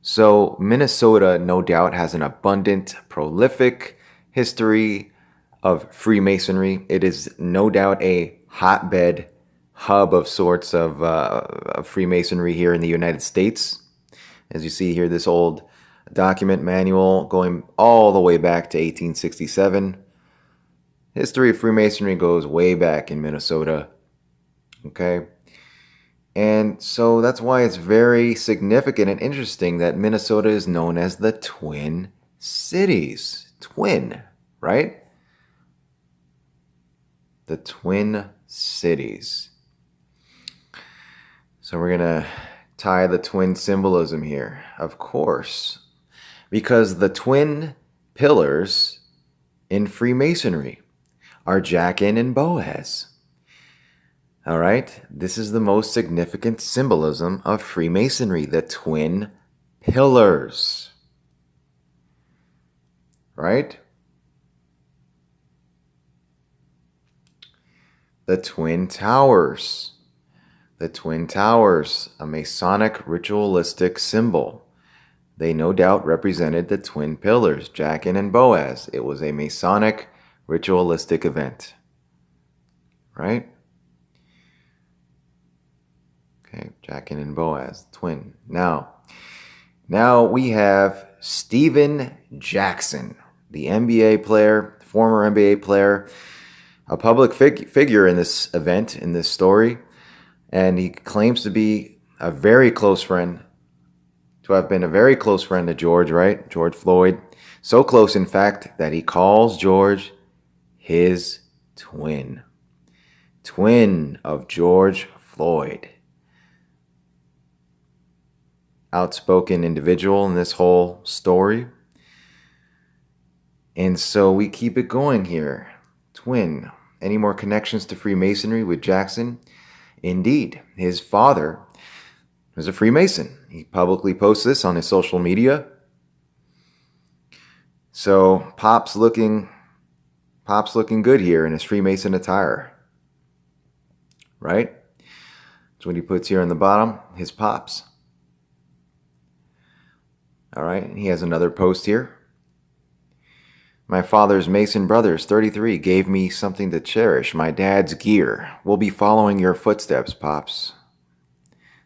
So, Minnesota, no doubt, has an abundant, prolific history of Freemasonry. It is no doubt a hotbed, hub of sorts of Freemasonry here in the United States. As you see here, this old document manual going all the way back to 1867. History of Freemasonry goes way back in Minnesota. Okay. And so that's why it's very significant and interesting that Minnesota is known as the Twin Cities. Twin, right? The Twin Cities. So we're going to tie the twin symbolism here, of course, because the twin pillars in Freemasonry are Jachin and Boaz. All right, this is the most significant symbolism of Freemasonry, the twin pillars. Right? The twin towers. The twin towers, a Masonic ritualistic symbol. They no doubt represented the twin pillars, Jachin and Boaz. It was a Masonic ritualistic event. Right? Okay, Jachin and Boaz, twin. Now we have Steven Jackson, the NBA player, former NBA player, a public figure in this event, in this story, and he claims to be a very close friend, to have been a very close friend to George, right? George Floyd. So close, in fact, that he calls George his twin. Twin of George Floyd. Outspoken individual in this whole story. And so we keep it going here. Twin. Any more connections to Freemasonry with Jackson? Indeed, his father was a Freemason. He publicly posts this on his social media. So Pop's looking good here in his Freemason attire. Right? That's what he puts here on the bottom, his Pops. All right, and he has another post here. My father's Mason brothers, 33, gave me something to cherish, my dad's gear. We'll be following your footsteps, Pops.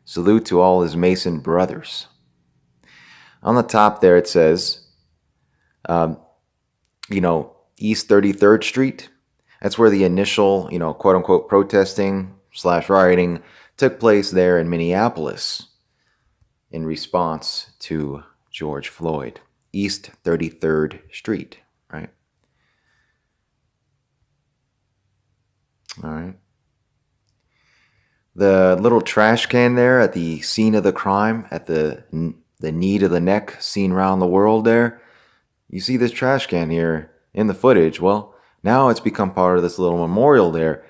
Salute to all his Mason brothers. On the top there it says, East 33rd Street. That's where the initial, quote-unquote protesting / rioting took place there in Minneapolis in response to George Floyd. East 33rd Street, right? All right. The little trash can there at the scene of the crime, at the knee to the neck seen around the world there. You see this trash can here in the footage. Well, now it's become part of this little memorial there.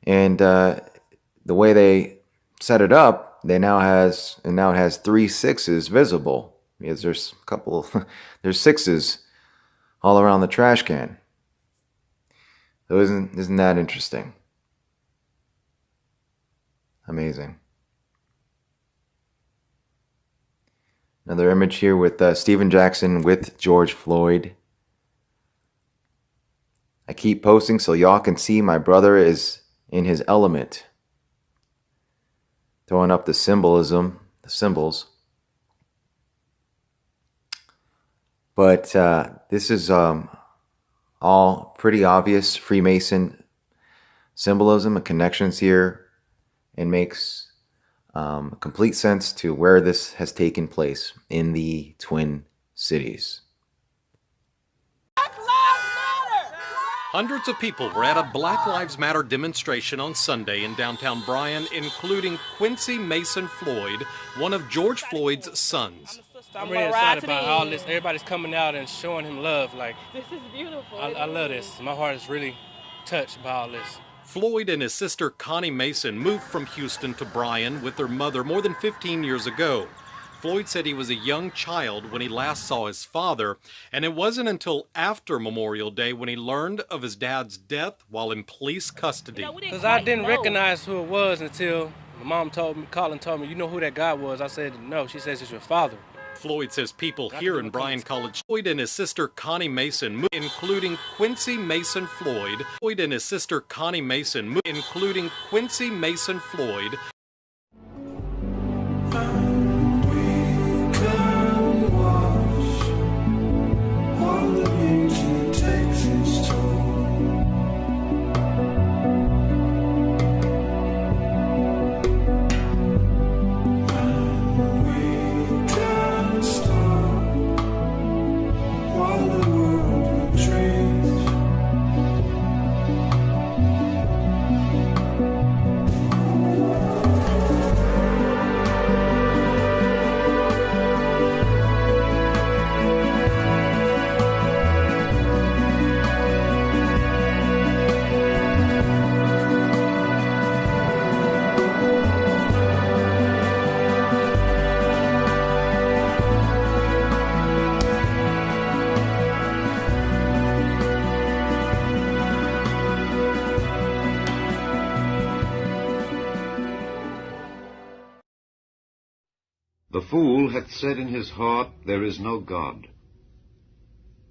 And the way they set it up, it now has 3 6s visible. Because there's a couple, there's 6s all around the trash can. So isn't that interesting? Amazing. Another image here with Steven Jackson with George Floyd. I keep posting so y'all can see my brother is in his element. Throwing up the symbolism, the symbols. But this is all pretty obvious Freemason symbolism and connections here, and makes complete sense to where this has taken place in the Twin Cities. Hundreds of people were at a Black Lives Matter demonstration on Sunday in downtown Bryan, including Quincy Mason Floyd, one of George Floyd's sons. I'm really excited about all this. Everybody's coming out and showing him love. Like, this is beautiful. I love this. My heart is really touched by all this. Floyd and his sister Connie Mason moved from Houston to Bryan with their mother more than 15 years ago. Floyd said he was a young child when he last saw his father, and it wasn't until after Memorial Day when he learned of his dad's death while in police custody. Because I didn't recognize who it was until my mom told me, Colin told me, you know who that guy was? I said, no. She says, it's your father. Floyd says people here in Bryan College, Floyd and his sister Connie Mason, including Quincy Mason Floyd, Floyd and his sister Connie Mason, including Quincy Mason Floyd, The fool hath said in his heart, There is no God.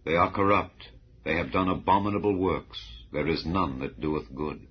They are corrupt, they have done abominable works, there is none that doeth good.